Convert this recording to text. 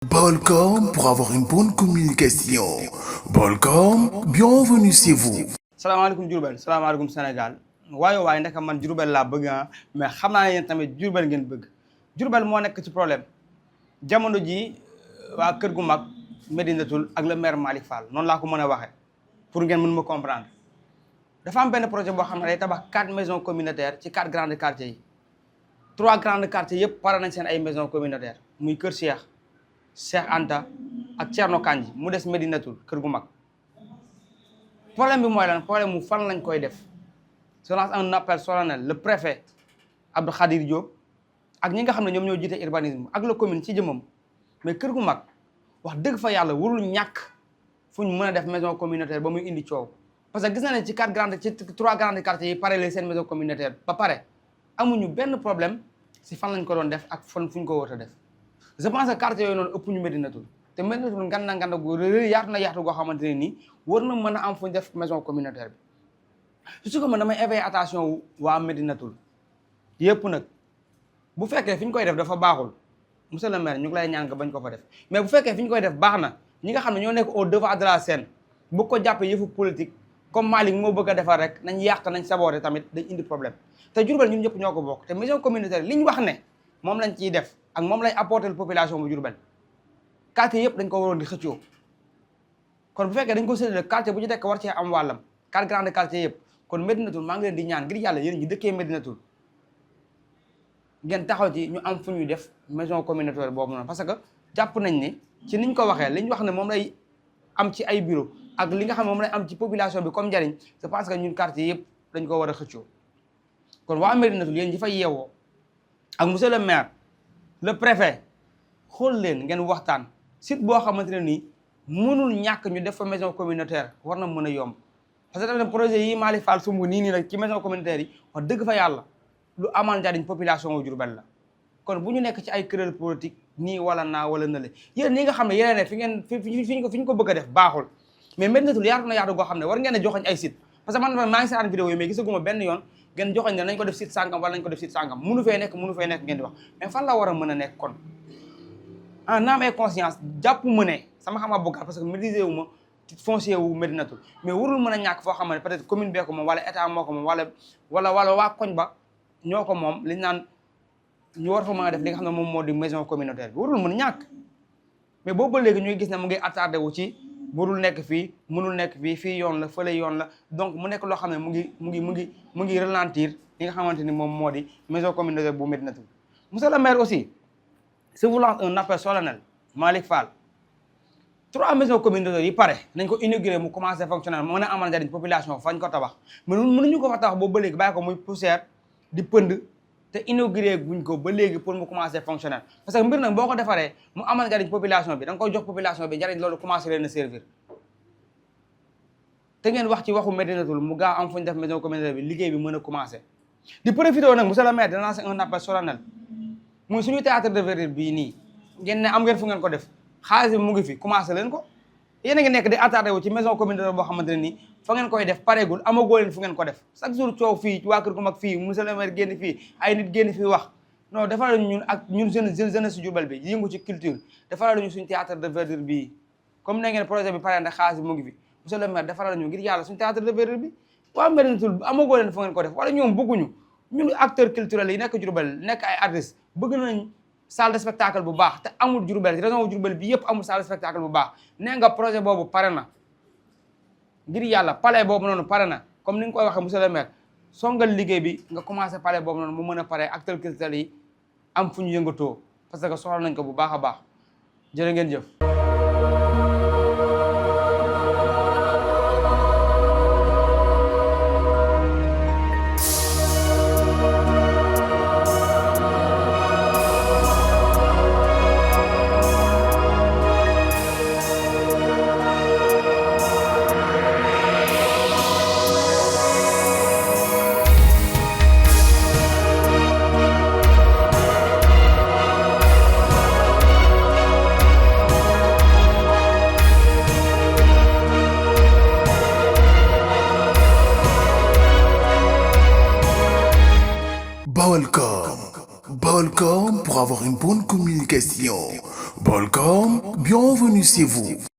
Balcom pour avoir une bonne communication. Balcom, bienvenue chez vous. salaamaaleykum Diourbel salaamaaleykum Sénégal waaye ndeka man Diourbel laa bëgg mais xam naa ne yéen tamit Diourbel ngeen bëgg Diourbel moo nekk ci problème jamono ji waa kër gu mag Médinatoul ak le maire Malick Fall noonu laa ko mën a waxee pour ngeen mën ma comprendre dafa am benn projet boo xam ne day tabax 4 maisons communautaires ci 4 grands quartiers yi 3 grands quartiers yëpp pare nañ seen ay maisons communautaires muy Kër Cheikh Anta ak Thierno Kandji mu des Médinatoul kër gu mag problème bi mooy lan problème mu fan lañ koy def je lance un appel solennel le préfet Abdou Khadir Diop ak ñi nga xam ne ñoom ñoo jiite urbanisme ak la commune ci jëmam mais kër gu mag wax dëgg fa yàlla warul ñàkk fu ñu mën a def maison communautaire ba muy indi coow parce que gis na ne ci 3 grandes quartiers yi pare leen seen maison communautaire ba pare amuñu benn problème si fan lañ ko doon def ak fan fu ñu ko war a def je pense que quartier yooyu noonu ëpp ñu Médinatoul te Médinatoul nganda gu yaatu na yaatu goo xamante ne nii war na mën a am fu ñu def maison communautaire bi su ko mën damay éveiller attention wu waa Médinatoul yëpp nag bu fekkee fi ñu koy def dafa baaxul monsieur le maire ñu ngi lay ñaan nga bañ ko fa def mais bu fekkee fi ñu koy def baax na ñi nga xam ne ñoo nekk au devant de la scène bu ko jàppee yëfu politique comme Malick moo bëgg a defar rek nañ yàq nañ saboté tamit dañ indi problème te Diourbel ñun ñëpp ñoo ko bokk te maison communautaire li ñu wax ne moom lañ ciy def ak moom lay apporter population bu Diourbel quartier yëpp dañ ko waroon di xëccoo kon bu fekkee dañ ko séddale quartier bu ci nekk war cee am wàllam 4 grands quartiers yëpp kon Médinatoul maa ngi leen di ñaan ngir yàlla yéen ñi dëkkee Médinatoul ngeen taxaw ci ñu am fu ñuy def maison communautaire boobu noonu parce que jàpp nañ ne ci niñ ko waxee li ñu wax ne moom lay am ci ay bureau ak li nga xam ne moom lay am ci population bi comme njariñ je pense que ñun quartier yëpp dañ ko war a xëccoo kon waa Médinatoul yéen ñi fay yeewoo ak monsieur le maire le préfet xool leen ngeen waxtaan site boo xamante ne nii mënul ñàkk ñu def fa maison communautaire war na mën a yomb parce que tamit projet yi Malick Fall sumb nii rek ci maison communautaire yi wax dëgg fa yàlla lu amal njariñ population wu Diourbel la kon bu ñu nekk ci ay querelle politique nii wala naa wala nële yéen ñi nga xam ne yéen ne fi ñu ko bëgg a def baaxul mais Médinatoul yaatu na yaatu goo xam ne war ngeen a joxoñ ay site parce que man maa ngi seetaan vidéo yi mais gisaguma benn yoon ngeen joxoñ ne nañ ko def site sàngam wala nañ ko def site sàngam munu fee nekk ngeen di wax mais fan la war a mën a nekk kon en âme et conscience jàpp mu ne sama xam-xam bu gàtt parce que maîtriser wu ma foncier wu Médinatoul mais warul mën a ñàkk foo xam ne peut-être commune bee ko moom wala état moo ko moom wala waa koñ ba ñoo ko moom liñ naan ñu war fa mën a def li nga xam ne moom moo di maison communautaire bi warul mën a ñàkk mais boobu ba léegi ñuy gis ne mu ngi attardé wu ci warul nekk fii mënul nekk fii yoon la fële yoon la donc mu nekk loo xam ne mu ngi ralentir li nga xamante ni moom moo di maison communautaire bu Médinatoul monsieur le maire aussi je vous lance un appel solennel Malick Fall 3 maisons communautaires yi pare nañ ko inauguré mu commencé fonctionnel mën a amal njariñ population fañ ko tabax mais mënuñu ko fa tabax boobu ba léegi bàyyi ko muy poussière di pënd te inauguré guñ ko ba léegi pour mu commencer fonctionnel parce que mbir nag boo ko defaree mu amal njariñ population bi da nga koy jox population bi njariñ loolu commencé leen a servir te ngeen wax ci waxu Médinatoul mu gaaw am fu ñu def maison communautaire bi liggéey bi mën a commencer di profité nag monsieur le maire dina lancer un appel solennel muy suñu théâtre de verdure bii nii ngeen ne am ngeen fu ngeen ko def xaalis bi mu ngi fi commencé leen ko yéen a ngi nekk di attardé wu ci maison communautaire boo xamante ne nii fa ngeen koy def pareegul amagoo leen fu ngeen ko def chaque jour coow fii ci waa kër gu mag fii monsieur le maire génn fii ay nit génn fii wax non defal lañu ñun ak ñun jeunesse si Diourbel bi yëngu ci culture defal lañu suñu théâtre de verdure bii comme ne ngeen projet bi pare ndax xaalis bi mu ngi fi monsieur le maire defal lañu ngir yàlla suñu théâtre de verdure bi waa Médinatoul amagoo leen fu ngeen ko def wala ñoom bëgguñu ñun acteurs culturels yi nekk Diourbel nekk ay artistes bëgg nañ salle de spectacle bu baax te amul Diourbel région Diourbel bi yëpp amul salle de spectacle bu baax nee nga projet boobu pare na ngir yàlla palais boobu noonu pare na comme ni nga koy waxee monsieur le maire songal liggéey bi nga commencé palais boobu noonu mu mën a pare acteurs culturels yi am fu ñu yëngatoo parce que soxla nañ ko bu baax a baax jërë ngeen jëf. Balcom pour avoir une bonne communication. Bolcom, bienvenue chez vous.